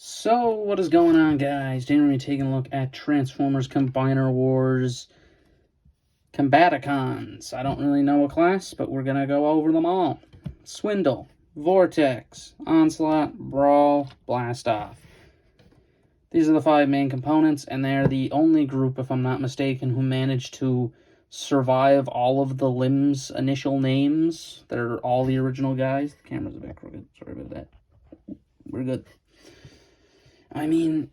So, what is going on, guys? Today we're taking a look at Transformers Combiner Wars Combaticons. I don't really know a class, but we're going to go over them all. Swindle, Vortex, Onslaught, Brawl, Blast Off. These are the 5 main components, and they're the only group, if I'm not mistaken, who managed to survive all of the Limbs' initial names. They're all the original guys. The camera's a bit crooked. Sorry about that. We're good. I mean,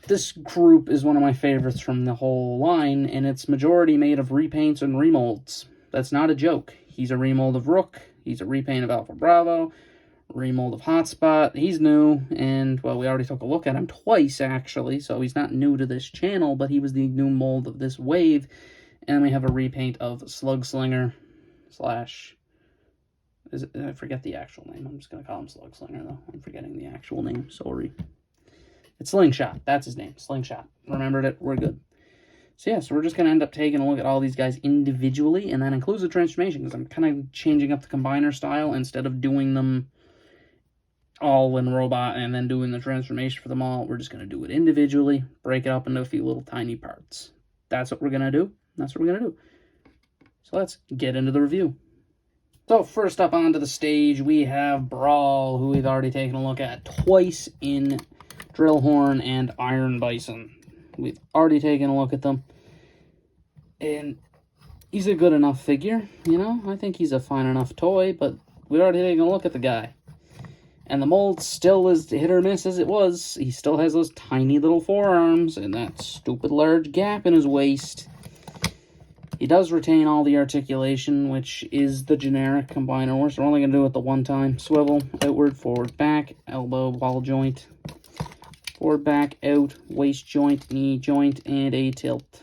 this group is one of my favorites from the whole line, and it's majority made of repaints and remolds. That's not a joke. He's a remold of Rook, he's a repaint of Alpha Bravo, remold of Hotspot. He's new, and, well, we already took a look at him twice, actually, so he's not new to this channel, but he was the new mold of this wave. And we have a repaint of Slugslinger slash... I forget the actual name. I'm just going to call him Slugslinger, though. I'm forgetting the actual name. Sorry. It's Slingshot. That's his name. Slingshot. Remembered it. We're good. So, yeah, so we're just going to end up taking a look at all these guys individually, and that includes the transformation, because I'm kind of changing up the combiner style. Instead of doing them all in robot and then doing the transformation for them all, we're just going to do it individually, break it up into a few little tiny parts. That's what we're going to do. That's what we're going to do. So let's get into the review. So first up onto the stage, we have Brawl, who we've already taken a look at twice in Drillhorn and Iron Bison. We've already taken a look at them, and he's a good enough figure, you know? I think he's a fine enough toy, but we've already taken a look at the guy. And the mold still is hit or miss as it was. He still has those tiny little forearms and that stupid large gap in his waist. He does retain all the articulation, which is the generic combiner. We're only going to do it the one time. Swivel, outward, forward, back, elbow, ball joint. Forward, back, out, waist joint, knee joint, and a tilt.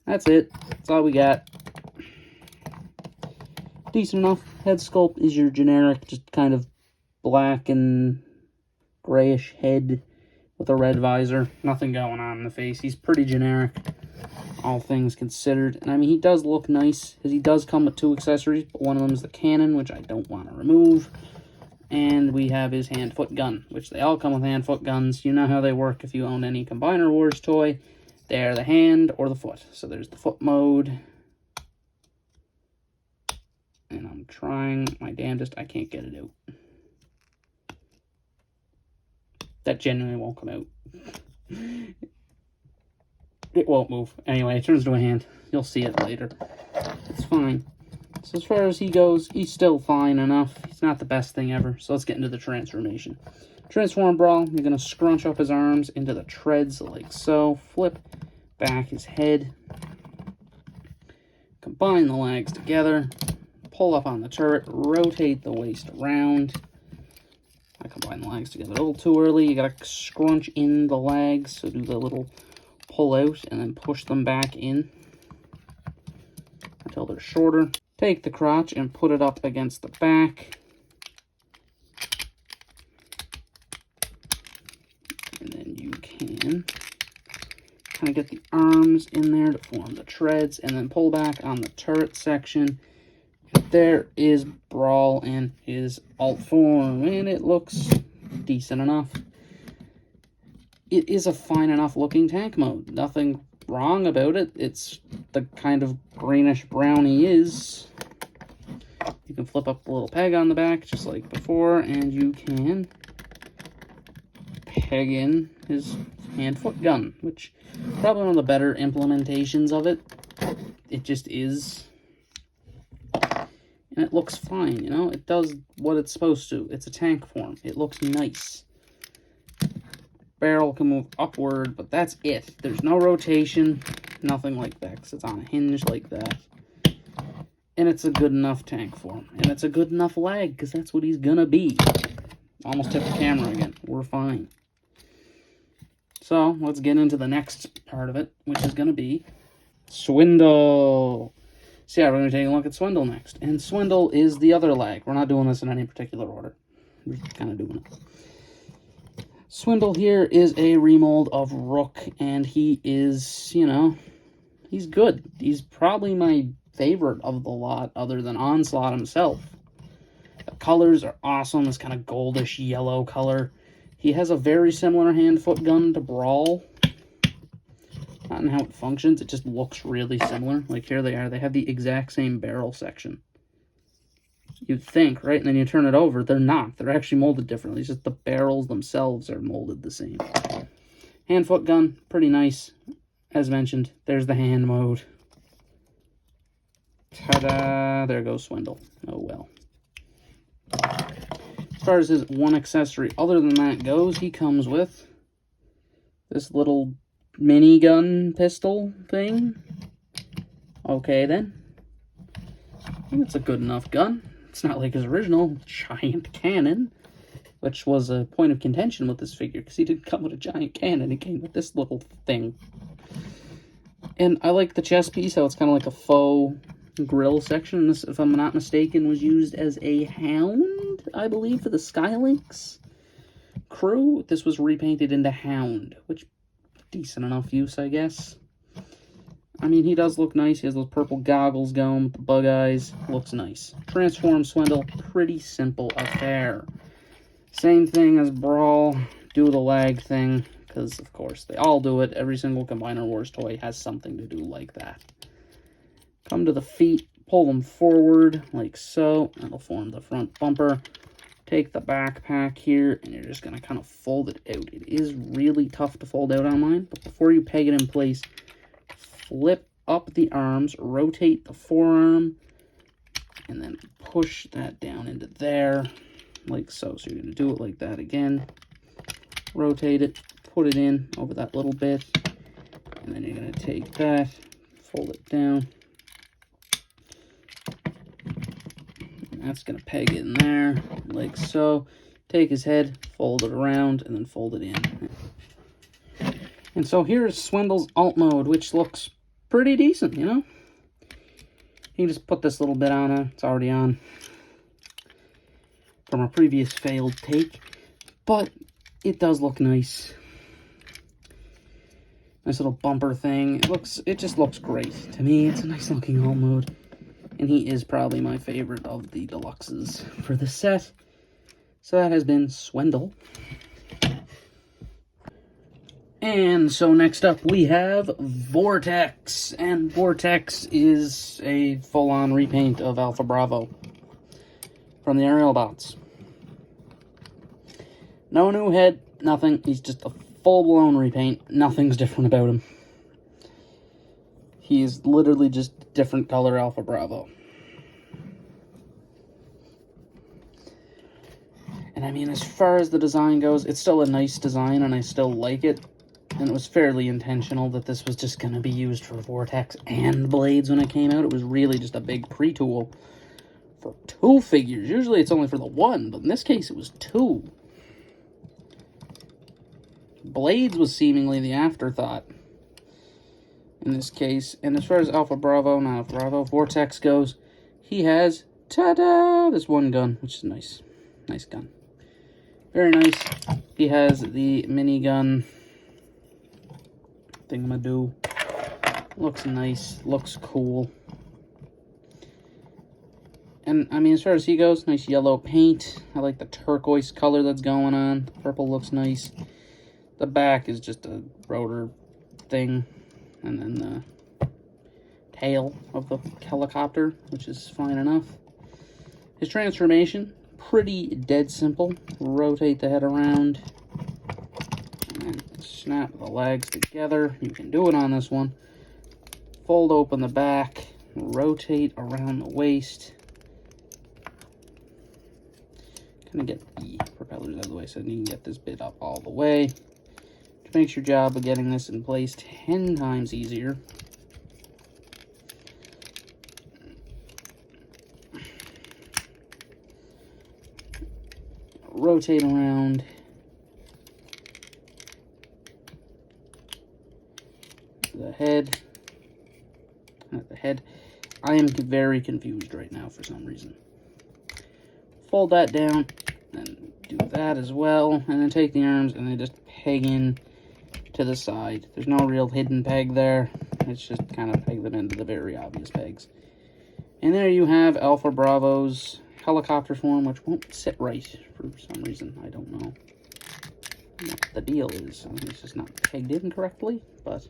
That's it. That's all we got. Decent enough. Head sculpt is your generic, just kind of black and grayish head with a red visor. Nothing going on in the face. He's pretty generic, all things considered. And I mean, he does look nice, because he does come with 2 accessories, but one of them is the cannon, which I don't want to remove. And we have his hand-foot gun, which they all come with hand-foot guns. You know how they work if you own any Combiner Wars toy. They're the hand or the foot. So there's the foot mode. And I'm trying my damnedest. I can't get it out. That genuinely won't come out. It won't move. Anyway, it turns to a hand. You'll see it later. It's fine. So as far as he goes, he's still fine enough. He's not the best thing ever. So let's get into the transformation. Transform Brawl, you're going to scrunch up his arms into the treads like so. Flip back his head. Combine the legs together. Pull up on the turret. Rotate the waist around. I combine the legs together a little too early. You got to scrunch in the legs. So do the little pull out and then push them back in until they're shorter. Take the crotch and put it up against the back. And then you can kind of get the arms in there to form the treads, and then pull back on the turret section. There is Brawl in his alt form, and it looks decent enough. It is a fine enough looking tank mode. Nothing wrong about it. It's the kind of greenish brown he is. You can flip up the little peg on the back just like before, and you can peg in his hand-foot gun, which is probably one of the better implementations of it. It just is. And it looks fine, you know? It does what it's supposed to. It's a tank form. It looks nice. Barrel can move upward, but that's it. There's no rotation, nothing like that, because it's on a hinge like that. And it's a good enough tank form. And it's a good enough lag, because that's what he's gonna be. Almost tipped the camera again. We're fine. So, let's get into the next part of it, which is gonna be Swindle. So yeah, we're gonna take a look at Swindle next. And Swindle is the other lag. We're not doing this in any particular order. We're just kind of doing it. Swindle here is a remold of Rook, and he is, you know, he's good. He's probably my favorite of the lot, other than Onslaught himself. The colors are awesome, this kind of goldish yellow color. He has a very similar hand-foot gun to Brawl. Not in how it functions, it just looks really similar. Like, here they are. They have the exact same barrel section. You'd think, right? And then you turn it over, they're not. They're actually molded differently. It's just the barrels themselves are molded the same. Hand-foot gun, pretty nice. As mentioned, there's the hand mode. Ta-da! There goes Swindle. Oh, well. As far as his one accessory other than that goes, he comes with this little minigun pistol thing. Okay, then. It's a good enough gun. It's not like his original giant cannon, which was a point of contention with this figure, because he didn't come with a giant cannon. He came with this little thing. And I like the chest piece, how it's kind of like a faux grill section. This, if I'm not mistaken, was used as a hound, I believe, for the Skylinks crew. This was repainted into Hound, which decent enough use, I guess. I mean, he does look nice. He has those purple goggles going with the bug eyes. Looks nice. Transform Swindle, pretty simple affair. Same thing as Brawl. Do the lag thing, because, of course, they all do it. Every single Combiner Wars toy has something to do like that. Come to the feet, pull them forward, like so. That'll form the front bumper. Take the backpack here, and you're just going to kind of fold it out. It is really tough to fold out on mine, but before you peg it in place, flip up the arms, rotate the forearm, and then push that down into there, like so. So you're going to do it like that again. Rotate it, put it in over that little bit, and then you're going to take that, fold it down. And that's going to peg it in there, like so. Take his head, fold it around, and then fold it in. And so here's Swindle's alt mode, which looks pretty decent, you know? You can just put this little bit on it. It's already on from a previous failed take. But it does look nice. Nice little bumper thing. It just looks great. To me, it's a nice looking alt mode. And he is probably my favorite of the deluxes for the set. So that has been Swindle. And so next up we have Vortex, and Vortex is a full-on repaint of Alpha Bravo from the Aerial Bots. No new head, nothing. He's just a full-blown repaint. Nothing's different about him. He's literally just different color Alpha Bravo. And I mean, as far as the design goes, it's still a nice design, and I still like it. And it was fairly intentional that this was just going to be used for Vortex and Blades when it came out. It was really just a big pre-tool for 2 figures. Usually it's only for the 1, but in this case it was 2. Blades was seemingly the afterthought in this case. And as far as Alpha Bravo, not Alpha Bravo, Vortex goes, he has, ta-da, this one gun, which is nice. Nice gun. Very nice. He has the minigun thingamadoo. Looks nice. Looks cool. And, I mean, as far as he goes, nice yellow paint. I like the turquoise color that's going on. Purple looks nice. The back is just a rotor thing. And then the tail of the helicopter, which is fine enough. His transformation, pretty dead simple. Rotate the head around. And then snap the legs together. You can do it on this one. Fold open the back. Rotate around the waist. Kind of get the propellers out of the way so you can get this bit up all the way. Which makes your job of getting this in place 10 times easier. Rotate around. The head. Not the head. I am very confused right now for some reason. Fold that down, and do that as well, and then take the arms and then just peg in to the side. There's no real hidden peg there. It's just kind of peg them into the very obvious pegs. And there you have Alpha Bravo's helicopter form, which won't sit right for some reason. I don't know. what the deal is. It's just not pegged in correctly, but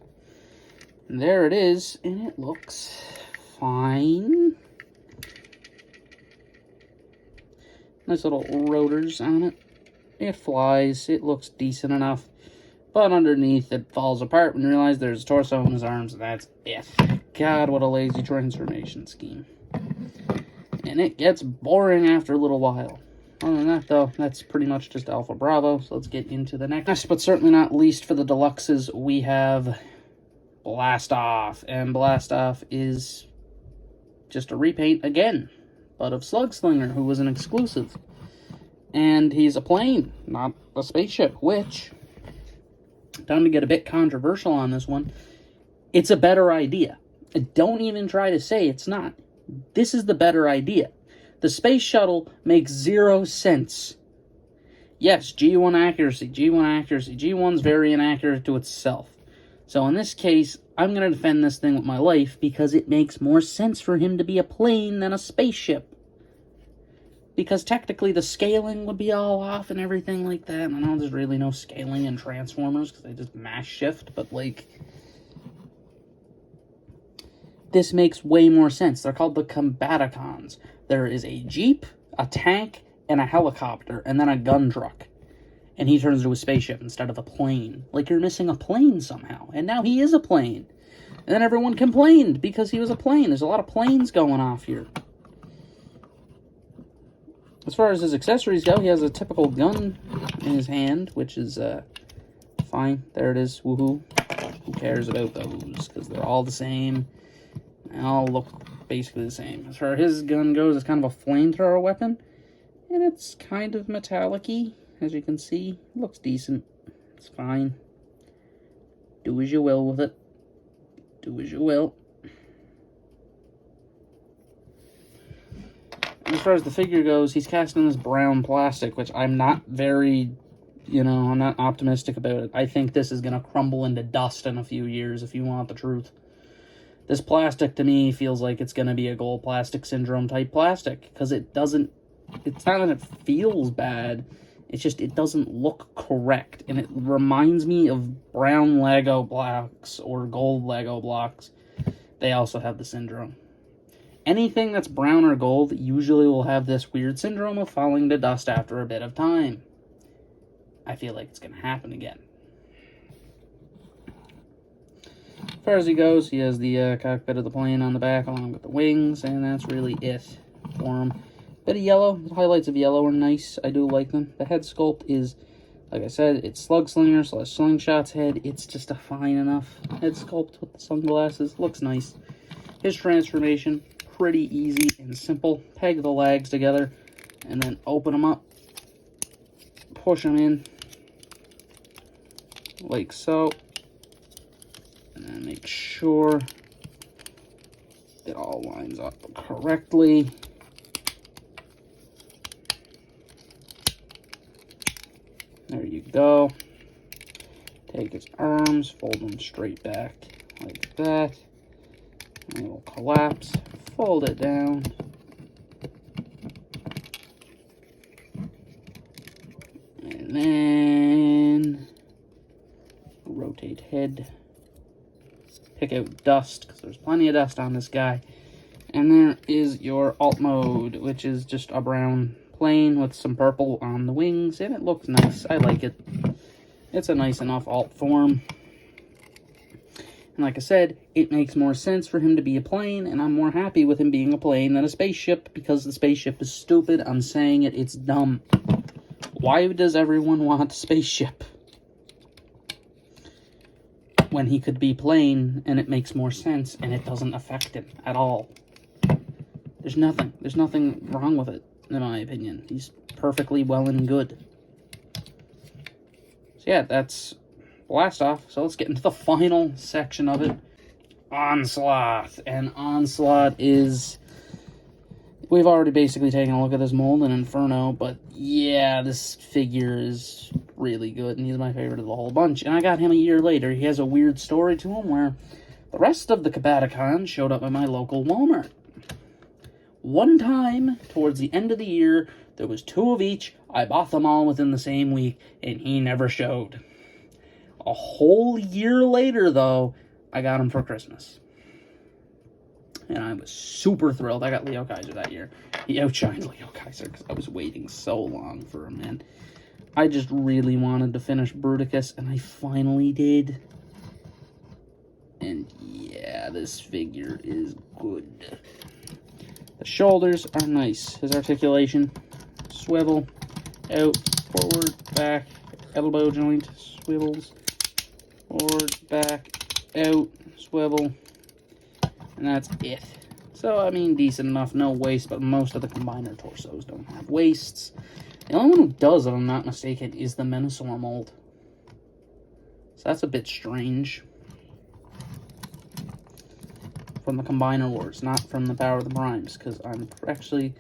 there it is, and it looks fine. Nice little rotors on it. It flies. It looks decent enough. But underneath, it falls apart when you realize there's a torso and his arms, and that's it. God, what a lazy transformation scheme. And it gets boring after a little while. Other than that, though, that's pretty much just Alpha Bravo. So let's get into the next. Last but certainly not least for the deluxes, we have Blastoff. And Blastoff is just a repaint again, but of Slugslinger, who was an exclusive. And he's a plane, not a spaceship, which, time to get a bit controversial on this one, it's a better idea. Don't even try to say it's not. This is the better idea. The space shuttle makes 0 sense. Yes, G1 accuracy, G1 accuracy. G1's very inaccurate to itself. So in this case, I'm going to defend this thing with my life because it makes more sense for him to be a plane than a spaceship. Because technically the scaling would be all off and everything like that. I know there's really no scaling in Transformers because they just mass shift, but like, this makes way more sense. They're called the Combaticons. There is a Jeep, a tank, and a helicopter, and then a gun truck. And he turns into a spaceship instead of a plane. Like, you're missing a plane somehow. And now he is a plane. And then everyone complained because he was a plane. There's a lot of planes going off here. As far as his accessories go, he has a typical gun in his hand, which is fine. There it is. Woohoo. Who cares about those? Because they're all the same. They all look basically the same. As far as his gun goes, it's kind of a flamethrower weapon. And it's kind of metallic-y, as you can see. It looks decent. It's fine. Do as you will with it. Do as you will. As far as the figure goes, he's cast in this brown plastic, which I'm not very, I'm not optimistic about it. I think this is going to crumble into dust in a few years, if you want the truth. This plastic, to me, feels like it's going to be a gold plastic syndrome type plastic, because it's not that it feels bad, it's just it doesn't look correct, and it reminds me of brown Lego blocks or gold Lego blocks. They also have the syndrome. Anything that's brown or gold usually will have this weird syndrome of falling to dust after a bit of time. I feel like it's going to happen again. As far as he goes, he has the cockpit of the plane on the back along with the wings, and that's really it for him. Bit of yellow. The highlights of yellow are nice. I do like them. The head sculpt is, like I said, it's Slugslinger / Slingshot's head. It's just a fine enough head sculpt with the sunglasses. Looks nice. His transformation, pretty easy and simple. Peg the legs together and then open them up. Push them in like so. And then make sure it all lines up correctly. There you go. Take his arms, fold them straight back like that. And it will collapse. Fold it down. And then rotate head. Pick out dust, because there's plenty of dust on this guy. And there is your alt mode, which is just a brown plane with some purple on the wings, and it looks nice. I like it. It's a nice enough alt form. And like I said, it makes more sense for him to be a plane, and I'm more happy with him being a plane than a spaceship, because the spaceship is stupid. I'm saying it, it's dumb. Why does everyone want a spaceship when he could be plane, and it makes more sense, and it doesn't affect him at all? There's nothing wrong with it, in my opinion. He's perfectly well and good. So yeah, that's Blastoff. So let's get into the final section of it. Onslaught. And Onslaught is... We've already basically taken a look at this mold in Inferno, but yeah, this figure is really good, and he's my favorite of the whole bunch. And I got him a year later. He has a weird story to him where the rest of the Combaticons showed up at my local Walmart. One time, towards the end of the year, There was 2 of each. I bought them all within the same week, and he never showed. A whole year later, though, I got him for Christmas. And I was super thrilled. I got Leo Kaiser that year. He outshined Leo Kaiser because I was waiting so long for him, man. I just really wanted to finish Bruticus, and I finally did. And yeah, this figure is good. The shoulders are nice. His articulation, swivel, out, forward, back, elbow joint, swivels, forward, back, out, swivel, and that's it. So, I mean, decent enough, no waist, but most of the combiner torsos don't have waists. The only one who does, if I'm not mistaken, is the Minosaur mold. So that's a bit strange. From the Combiner Wars, not from the Power of the Primes, because I'm actually...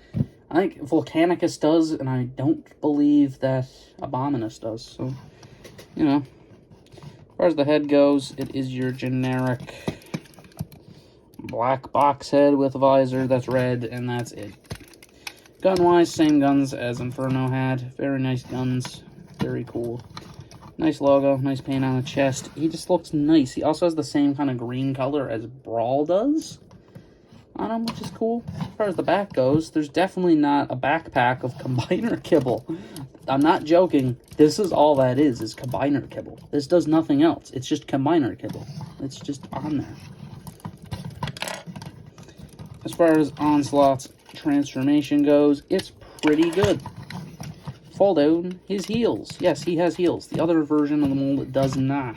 I think Volcanicus does, and I don't believe that Abominus does, so, you know. As far as the head goes, it is your generic black box head with a visor that's red, and that's it. Gun-wise, same guns as Inferno had. Very nice guns. Very cool. Nice logo, nice paint on the chest. He just looks nice. He also has the same kind of green color as Brawl does on him, which is cool. As far as the back goes, there's definitely not a backpack of Combiner kibble. I'm not joking. This is all that is Combiner kibble. This does nothing else. It's just Combiner kibble. It's just on there. As far as Onslaught's transformation goes, it's pretty good. Fold out his heels. Yes, he has heels. The other version of the mold does not.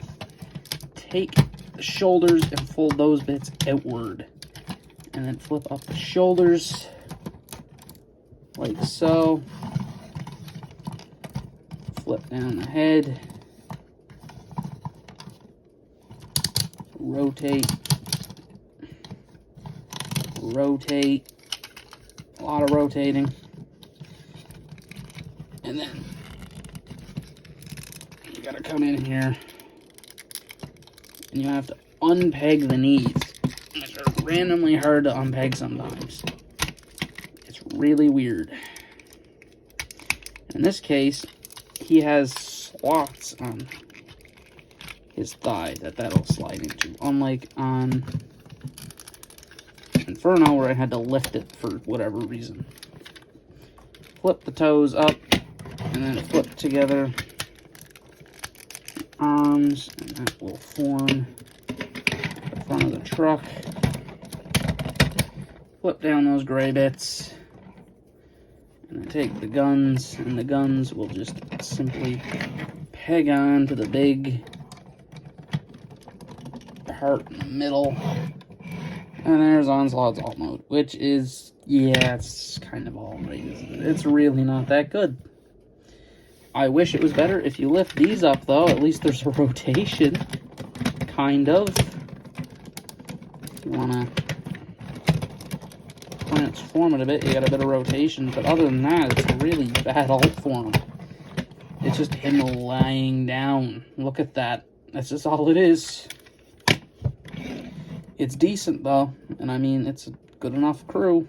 Take the shoulders and fold those bits outward. And then flip up the shoulders like so. Flip down the head. Rotate. Rotate. A lot of rotating. And then you gotta come in here and you have to unpeg the knees. Which are randomly hard to unpeg sometimes. It's really weird. In this case, he has slots on his thigh that'll slide into. Unlike on Inferno, where I had to lift it for whatever reason. Flip the toes up. And then flip together the arms, and that will form the front of the truck. Flip down those gray bits, and then take the guns, and the guns will just simply peg on to the big part in the middle. And there's Onslaught's alt mode, which is, yeah, it's kind of all right, isn't it? It's really not that good. I wish it was better. If you lift these up, though, at least there's a rotation. Kind of. If you want to transform it a bit, you got a bit of rotation. But other than that, it's a really bad alt form. It's just him lying down. Look at that. That's just all it is. It's decent, though. And I mean, it's a good enough crew.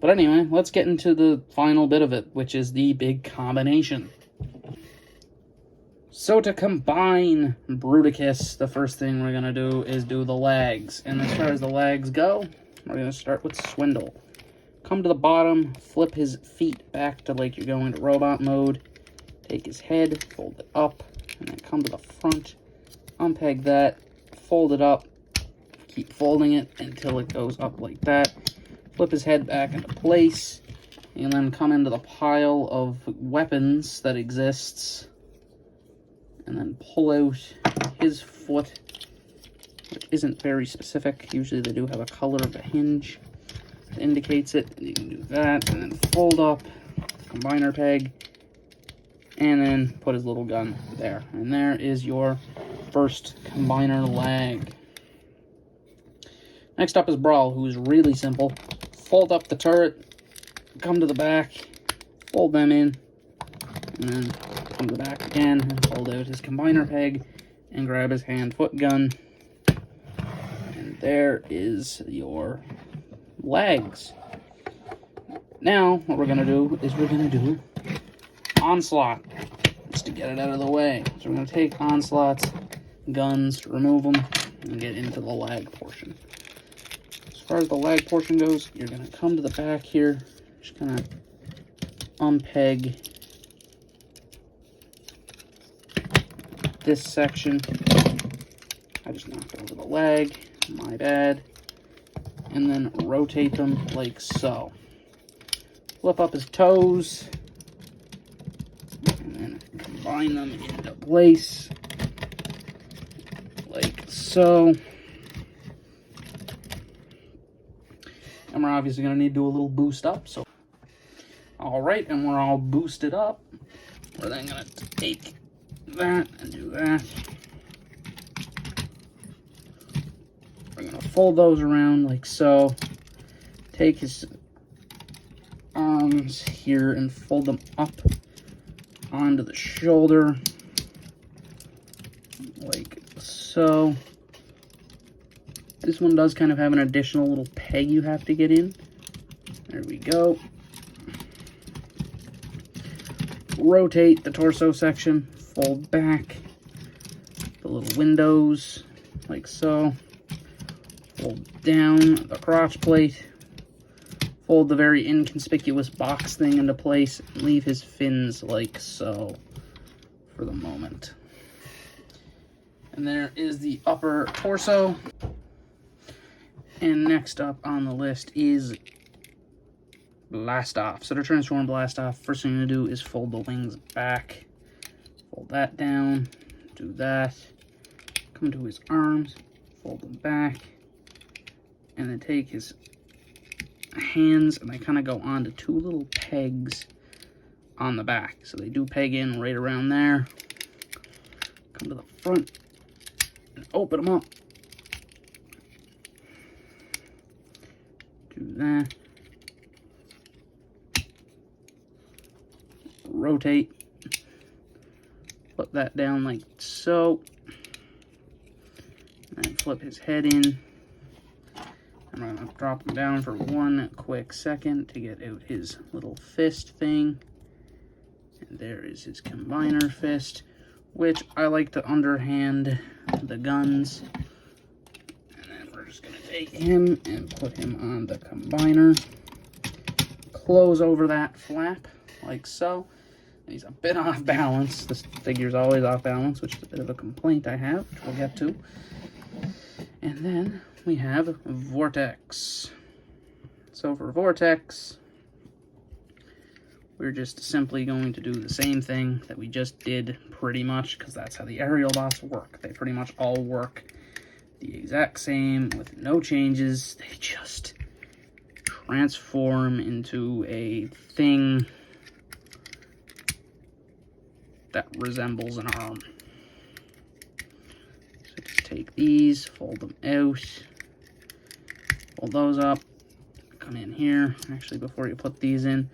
But anyway, let's get into the final bit of it, which is the big combination. So to combine Bruticus, the first thing we're going to do is do the legs. And as far as the legs go, we're going to start with Swindle. Come to the bottom, flip his feet back to like you're going to robot mode. Take his head, fold it up, and then come to the front, unpeg that, fold it up, keep folding it until it goes up like that. Flip his head back into place, and then come into the pile of weapons that exists, and then pull out his foot, which isn't very specific. Usually they do have a color of a hinge that indicates it. And you can do that, and then fold up the combiner peg, and then put his little gun there. And there is your first combiner leg. Next up is Brawl, who is really simple. Fold up the turret, come to the back, fold them in, and then come to the back again, and fold out his combiner peg, and grab his hand-foot gun. And there is your legs. Now, what we're going to do is we're going to do Onslaught, just to get it out of the way. So we're going to take Onslaught's guns, remove them, and get into the lag portion. As far as the lag portion goes, you're going to come to the back here, just kind of unpeg this section. I just knocked over the lag, my bad. And then rotate them like so. Flip up his toes, and then combine them into place like so. And we're obviously going to need to do a little boost up. So, all right, and we're all boosted up. We're then going to take that and do that. We're going to fold those around like so. Take his arms here and fold them up onto the shoulder like so. This one does kind of have an additional little peg you have to get in. There we go. Rotate the torso section, fold back the little windows like so. Fold down the crotch plate. Fold the very inconspicuous box thing into place and leave his fins like so for the moment. And there is the upper torso. And next up on the list is Blast Off. So to transform Blast Off, first thing you're going to do is fold the wings back. Fold that down. Do that. Come to his arms. Fold them back. And then take his hands and they kind of go onto two little pegs on the back. So they do peg in right around there. Come to the front and open them up. Do that. Rotate. Put that down like so. And flip his head in. I'm going to drop him down for one quick second to get out his little fist thing. And there is his combiner fist, which I like to underhand the guns. And then we're just going to take him and put him on the combiner. Close over that flap like so. And he's a bit off balance. This figure's always off balance, which is a bit of a complaint I have, which we'll get to. And then we have Vortex. So for Vortex, we're just simply going to do the same thing that we just did pretty much, because that's how the aerial boss work. They pretty much all work the exact same with no changes. They just transform into a thing that resembles an arm. So just take these, fold them out, fold those up, come in here. Actually, before you put these in,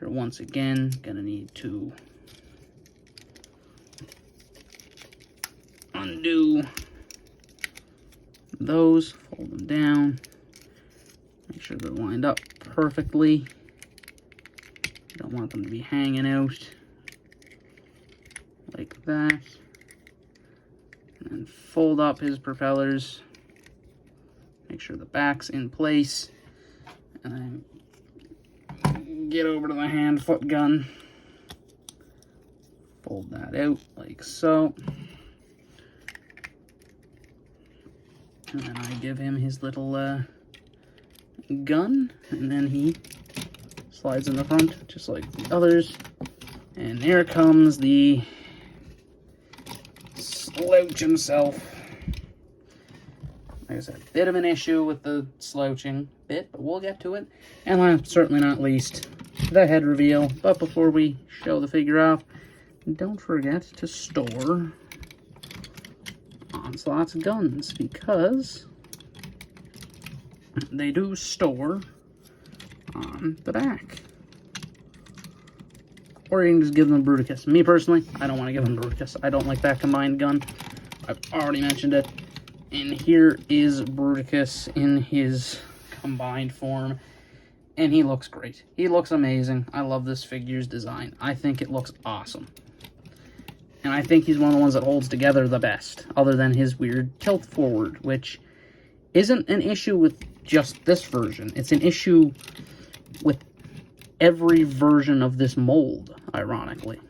you're once again gonna need to undo those, fold them down, make sure they're lined up perfectly. You don't want them to be hanging out like that. And then fold up his propellers, make sure the back's in place, and then get over to the hand-foot gun, fold that out like so. And then I give him his little gun, and then he slides in the front, just like the others. And there comes the slouch himself. Like I said, bit of an issue with the slouching bit, but we'll get to it. And last, certainly not least, the head reveal. But before we show the figure off, don't forget to store Onslaught's guns, because they do store on the back. Or you can just give them bruticus. Me personally, I don't want to give them bruticus. I don't like that combined gun. I've already mentioned it. And here is bruticus in his combined form. And he looks great. He looks amazing. I love this figure's design. I think it looks awesome. And I think he's one of the ones that holds together the best, other than his weird tilt forward, which isn't an issue with just this version. It's an issue with every version of this mold, ironically.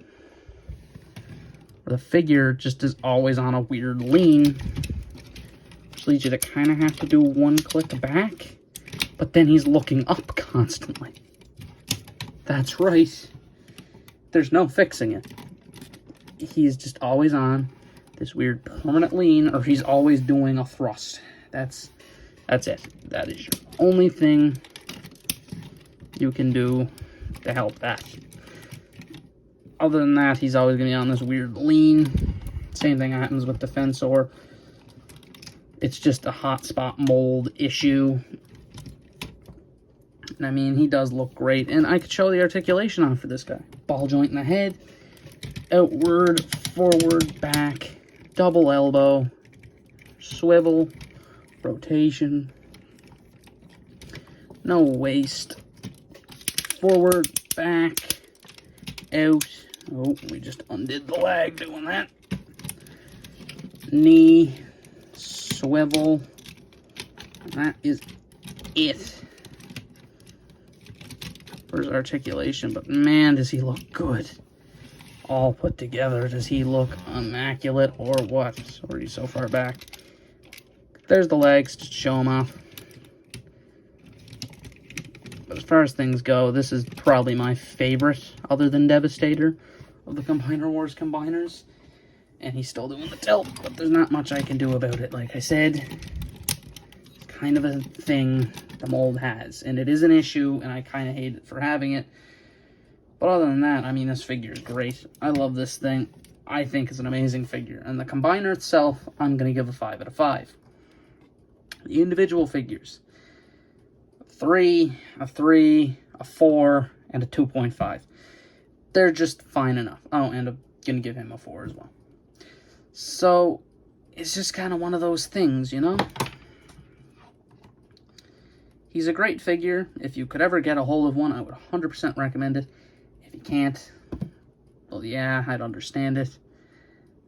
The figure just is always on a weird lean, which leads you to kind of have to do one click back, but then he's looking up constantly. That's right. There's no fixing it. He's just always on this weird permanent lean, or he's always doing a thrust. That's it. That is your only thing you can do to help that. Other than that, he's always going to be on this weird lean. Same thing happens with Defensor. It's just a hot spot mold issue. And I mean, he does look great. And I could show the articulation on for this guy. Ball joint in the head. Outward, forward, back, double elbow, swivel, rotation, no waist, forward, back, out. Oh, we just undid the leg doing that. Knee, swivel, and that is it. Where's articulation? But man, does he look good. All put together. Does he look immaculate or what? Or he's so far back. There's the legs, just show them off. But as far as things go, this is probably my favorite, other than Devastator, of the Combiner Wars combiners. And he's still doing the tilt, but there's not much I can do about it. Like I said, it's kind of a thing the mold has. And it is an issue, and I kind of hate it for having it. But other than that, I mean, this figure is great. I love this thing. I think it's an amazing figure. And the Combiner itself, I'm going to give a 5 out of 5. The individual figures, a 3, a 3, a 4, and a 2.5. They're just fine enough. Oh, and I'm going to give him a 4 as well. So, it's just kind of one of those things, you know? He's a great figure. If you could ever get a hold of one, I would 100% recommend it. If you can't, well, yeah, I'd understand it.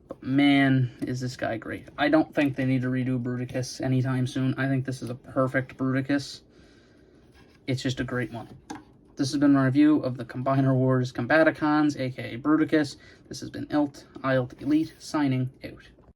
But man, is this guy great. I don't think they need to redo Bruticus anytime soon. I think this is a perfect Bruticus. It's just a great one. This has been my review of the Combiner Wars Combaticons, aka Bruticus. This has been Eilt, Elite, signing out.